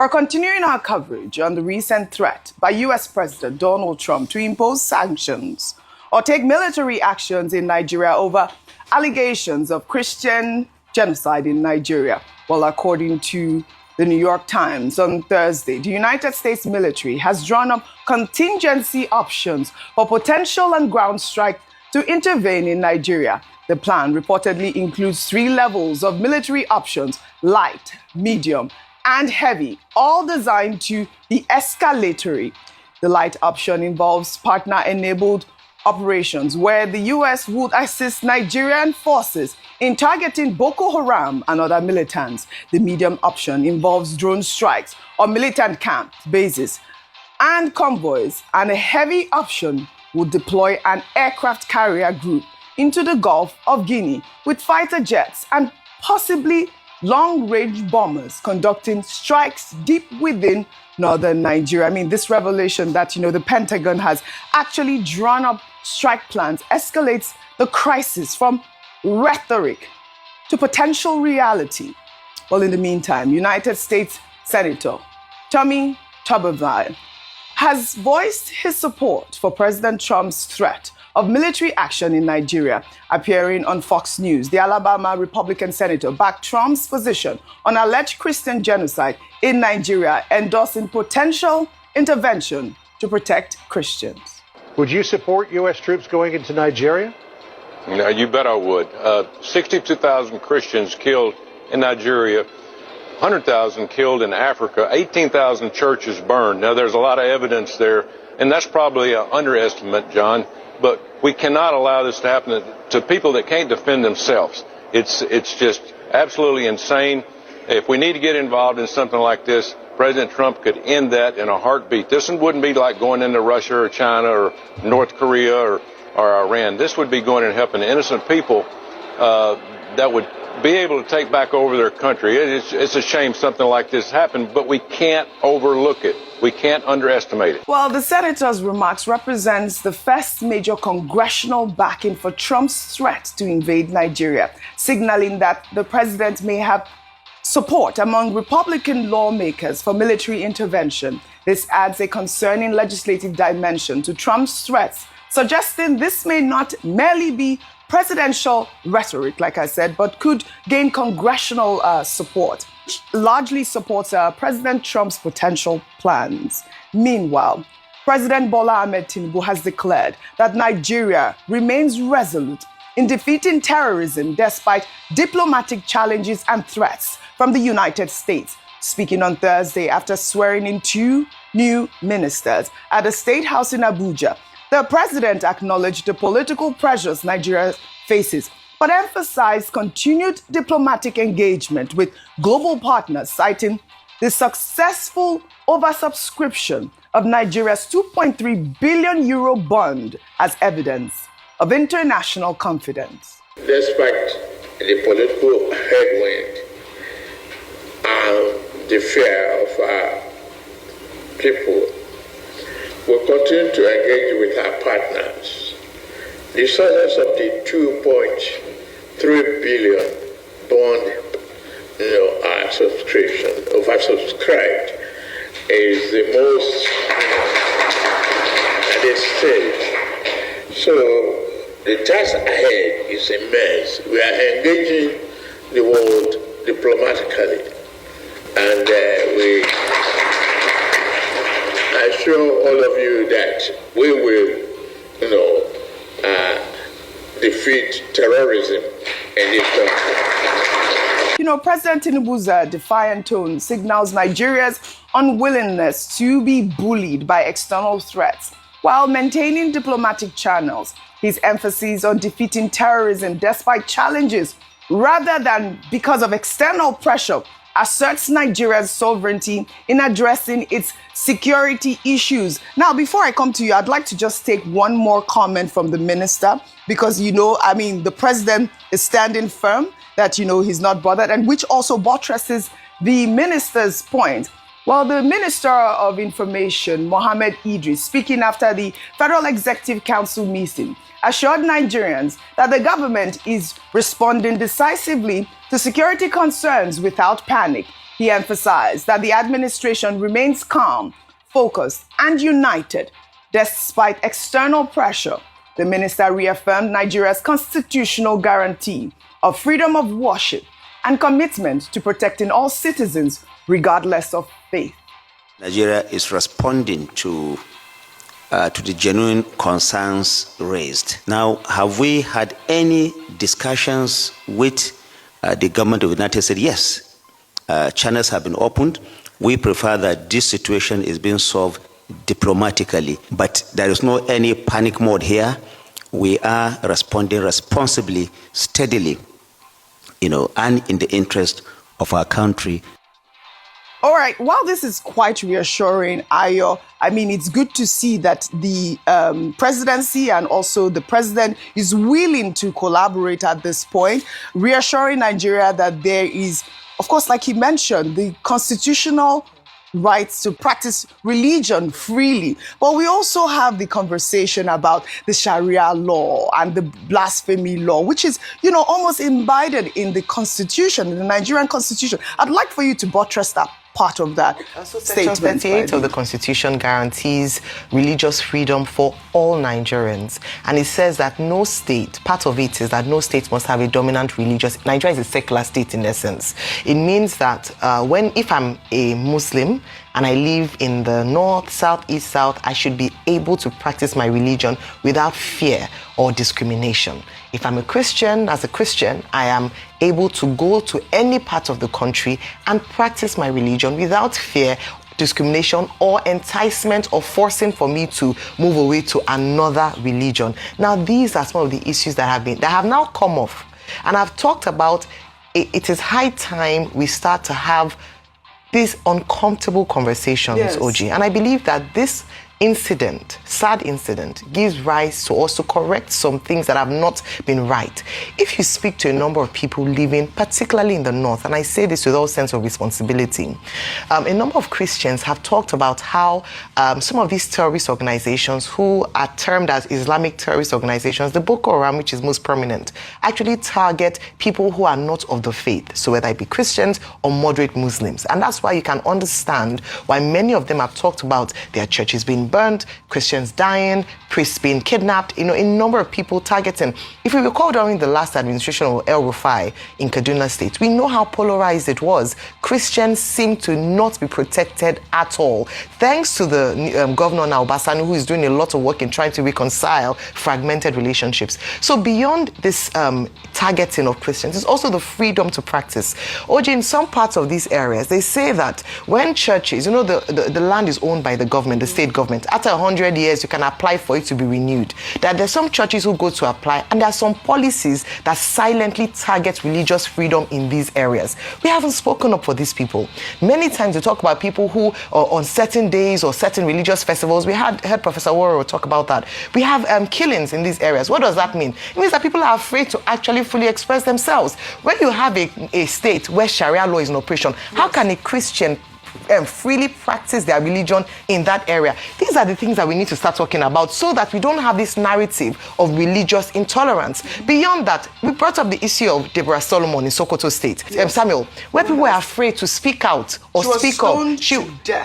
We're continuing our coverage on the recent threat by U.S. President Donald Trump to impose sanctions or take military actions in Nigeria over allegations of Christian genocide in Nigeria. Well, according to the New York Times on Thursday, the United States military has drawn up contingency options for potential on-ground strike to intervene in Nigeria. The plan reportedly includes 3 levels of military options: light, medium, and heavy, all designed to be escalatory. The light option involves partner-enabled operations where the U.S. would assist Nigerian forces in targeting Boko Haram and other militants. The medium option involves drone strikes on militant camp bases and convoys, and a heavy option would deploy an aircraft carrier group into the Gulf of Guinea with fighter jets and possibly long-range bombers conducting strikes deep within northern Nigeria. I mean, this revelation that, the Pentagon has actually drawn up strike plans escalates the crisis from rhetoric to potential reality. Well, in the meantime, United States Senator Tommy Tuberville has voiced his support for President Trump's threat of military action in Nigeria. Appearing on Fox News, the Alabama Republican senator backed Trump's position on alleged Christian genocide in Nigeria, endorsing potential intervention to protect Christians. Would you support U.S. troops going into Nigeria? No, you bet I would. 62,000 Christians killed in Nigeria, 100,000 killed in Africa, 18,000 churches burned. Now, there's a lot of evidence there, and that's probably an underestimate, John. But we cannot allow this to happen to people that can't defend themselves. It's just absolutely insane. If we need to get involved in something like this, President Trump could end that in a heartbeat. This wouldn't be like going into Russia or China or North Korea or Iran. This would be going and helping innocent people that would be able to take back over their country. It's a shame something like this happened, but we can't overlook it. We can't underestimate it. Well, the senator's remarks represents the first major congressional backing for Trump's threat to invade Nigeria, signaling that the president may have support among Republican lawmakers for military intervention. This adds a concerning legislative dimension to Trump's threats, suggesting this may not merely be presidential rhetoric, like I said, but could gain congressional support, which largely supports President Trump's potential plans. Meanwhile, President Bola Ahmed Tinubu has declared that Nigeria remains resolute in defeating terrorism despite diplomatic challenges and threats from the United States. Speaking on Thursday after swearing in 2 new ministers at the State House in Abuja, the president acknowledged the political pressures Nigeria faces, but emphasized continued diplomatic engagement with global partners, citing the successful oversubscription of Nigeria's €2.3 billion bond as evidence of international confidence. Despite the political headwind and the fear of our people, we'll continue to engage with our partners. The success of the 2.3 billion bond, our subscription, oversubscribed, is the most at this stage. So the task ahead is immense. We are engaging the world diplomatically, and we assure all of you that we will, defeat terrorism in this country. President Tinubu's defiant tone signals Nigeria's unwillingness to be bullied by external threats while maintaining diplomatic channels. His emphasis on defeating terrorism despite challenges rather than because of external pressure asserts Nigeria's sovereignty in addressing its security issues. Now, before I come to you, I'd like to just take one more comment from the minister, because, the president is standing firm that, he's not bothered, and which also buttresses the minister's point. Well, the Minister of Information, Mohammed Idris, speaking after the Federal Executive Council meeting, assured Nigerians that the government is responding decisively to security concerns without panic. He emphasized that the administration remains calm, focused, and united despite external pressure. The minister reaffirmed Nigeria's constitutional guarantee of freedom of worship and commitment to protecting all citizens regardless of faith. Nigeria is responding to the genuine concerns raised. Now, have we had any discussions with the government of the United States? Yes. Channels have been opened. We prefer that this situation is being solved diplomatically, but there is no any panic mode here. We are responding responsibly, steadily, and in the interest of our country. All right. While this is quite reassuring, Ayo, I mean, it's good to see that the presidency and also the president is willing to collaborate at this point, reassuring Nigeria that there is, of course, like he mentioned, the constitutional rights to practice religion freely. But we also have the conversation about the Sharia law and the blasphemy law, which is, almost embedded in the constitution, in the Nigerian constitution. I'd like for you to buttress that part of that Section 38 of the Constitution guarantees religious freedom for all Nigerians. And it says that no state, part of it is that no state must have a dominant religious. Nigeria is a secular state in essence. It means that if I'm a Muslim and I live in the north, south, east, south, I should be able to practice my religion without fear or discrimination. If I'm a Christian, as a Christian, I am able to go to any part of the country and practice my religion without fear, discrimination, or enticement or forcing for me to move away to another religion. Now, these are some of the issues that have now come off. And I've talked about it is high time we start to have these uncomfortable conversations, yes. OG. And I believe that this incident, sad incident, gives rise to also correct some things that have not been right. If you speak to a number of people living, particularly in the north, and I say this with all sense of responsibility, a number of Christians have talked about how some of these terrorist organizations who are termed as Islamic terrorist organizations, the Boko Haram, which is most prominent, actually target people who are not of the faith, so whether it be Christians or moderate Muslims. And that's why you can understand why many of them have talked about their churches being burned, Christians dying, priests being kidnapped, a number of people targeting. If you recall during the last administration of El Rufai in Kaduna State, we know how polarized it was. Christians seem to not be protected at all. Thanks to the governor now, Obasanjo, who is doing a lot of work in trying to reconcile fragmented relationships. So beyond this targeting of Christians, it's also the freedom to practice. OJ, in some parts of these areas, they say that when churches, the land is owned by the government, the state government. After 100 years, you can apply for it to be renewed. That there's some churches who go to apply, and there are some policies that silently target religious freedom in these areas. We haven't spoken up for these people. Many times we talk about people who are on certain days or certain religious festivals. We heard Professor Waro talk about that. We have killings in these areas. What does that mean? It means that people are afraid to actually fully express themselves. When you have a state where Sharia law is in operation, how can a Christian freely practice their religion in that area? These are the things that we need to start talking about so that we don't have this narrative of religious intolerance. Beyond that, we brought up the issue of Deborah Solomon in Sokoto State, yes. Samuel, where people were afraid to speak out or speak up.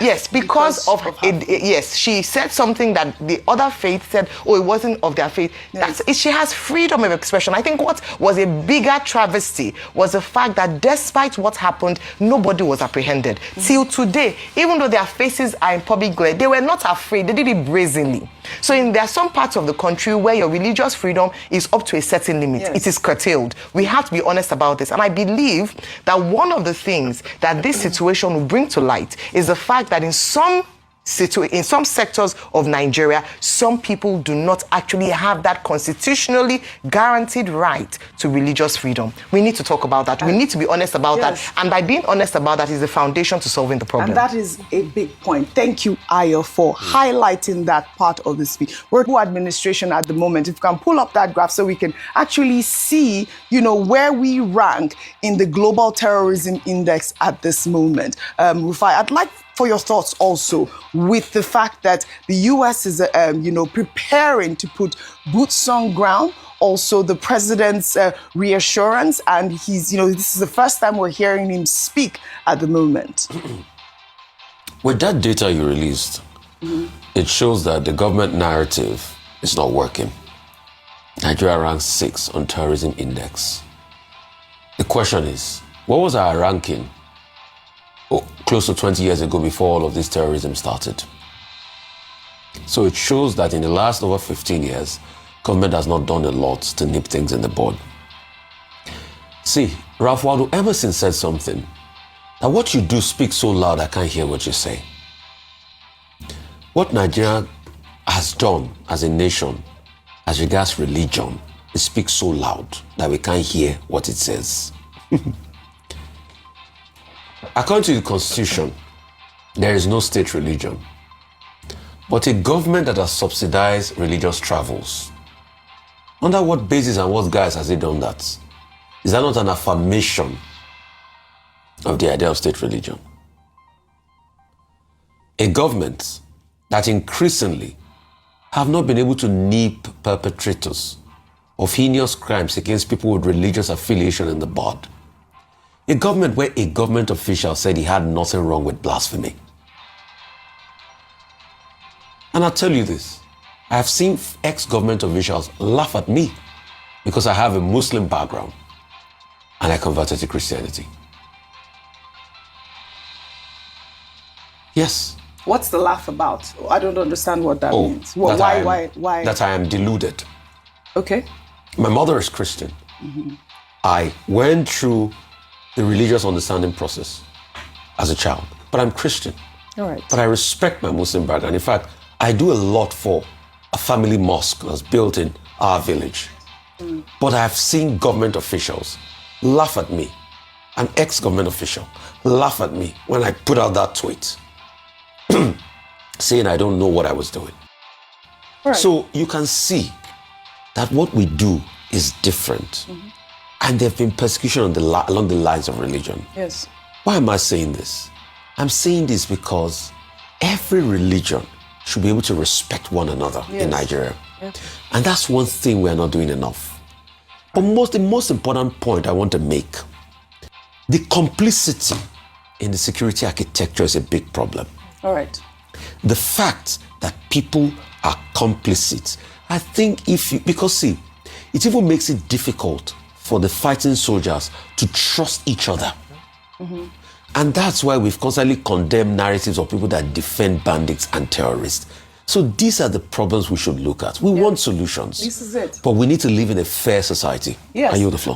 Yes, because of yes, she said something that the other faith said, it wasn't of their faith. Yes. She has freedom of expression. I think what was a bigger travesty was the fact that despite what happened, nobody was apprehended. Till today, even though their faces are in public glare, they were not afraid. They did it brazenly. So there are some parts of the country where your religious freedom is up to a certain limit. Yes. It is curtailed. We have to be honest about this. And I believe that one of the things that this situation will bring to light is the fact that in some sectors of Nigeria, some people do not actually have that constitutionally guaranteed right to religious freedom. We need to talk about that. We need to be honest about that. And by being honest about that is the foundation to solving the problem. And that is a big point. Thank you, Ayo, for highlighting that part of the speech. We're in administration at the moment. If you can pull up that graph so we can actually see, where we rank in the global terrorism index at this moment. Rufai, I'd like for your thoughts also with the fact that the U.S. is, preparing to put boots on ground. Also, the president's reassurance, and he's, this is the first time we're hearing him speak at the moment. With that data you released, it shows that the government narrative is not working. Nigeria ranks 6 on terrorism index. The question is, what was our ranking close to 20 years ago before all of this terrorism started? So it shows that in the last over 15 years, government has not done a lot to nip things in the bud. See, Ralph Waldo Emerson said something, that what you do speaks so loud I can't hear what you say. What Nigeria has done as a nation, as regards religion, it speaks so loud that we can't hear what it says. According to the Constitution, there is no state religion. But a government that has subsidized religious travels, under what basis and what guise has it done that? Is that not an affirmation of the idea of state religion? A government that increasingly have not been able to nip perpetrators of heinous crimes against people with religious affiliation in the bud. A government where a government official said he had nothing wrong with blasphemy. And I'll tell you this, I have seen ex-government officials laugh at me because I have a Muslim background and I converted to Christianity. Yes. What's the laugh about? I don't understand what that means. Why? That I am deluded. Okay. My mother is Christian. I went through the religious understanding process as a child, but I'm Christian. All right. But I respect my Muslim background. In fact, I do a lot for a family mosque that's built in our village. But I've seen government officials laugh at me, an ex-government official, laugh at me when I put out that tweet, saying I don't know what I was doing. Right. So you can see that what we do is different. And there have been persecution along the lines of religion. Yes. Why am I saying this? I'm saying this because every religion should be able to respect one another in Nigeria. Yes. And that's one thing we're not doing enough. But the most important point I want to make, the complicity in the security architecture is a big problem. All right. The fact that people are complicit, I think because see, it even makes it difficult for the fighting soldiers to trust each other. And that's why we've constantly condemned narratives of people that defend bandits and terrorists. So these are the problems we should look at. We want solutions. This is it. But we need to live in a fair society. Yes. I yield the floor.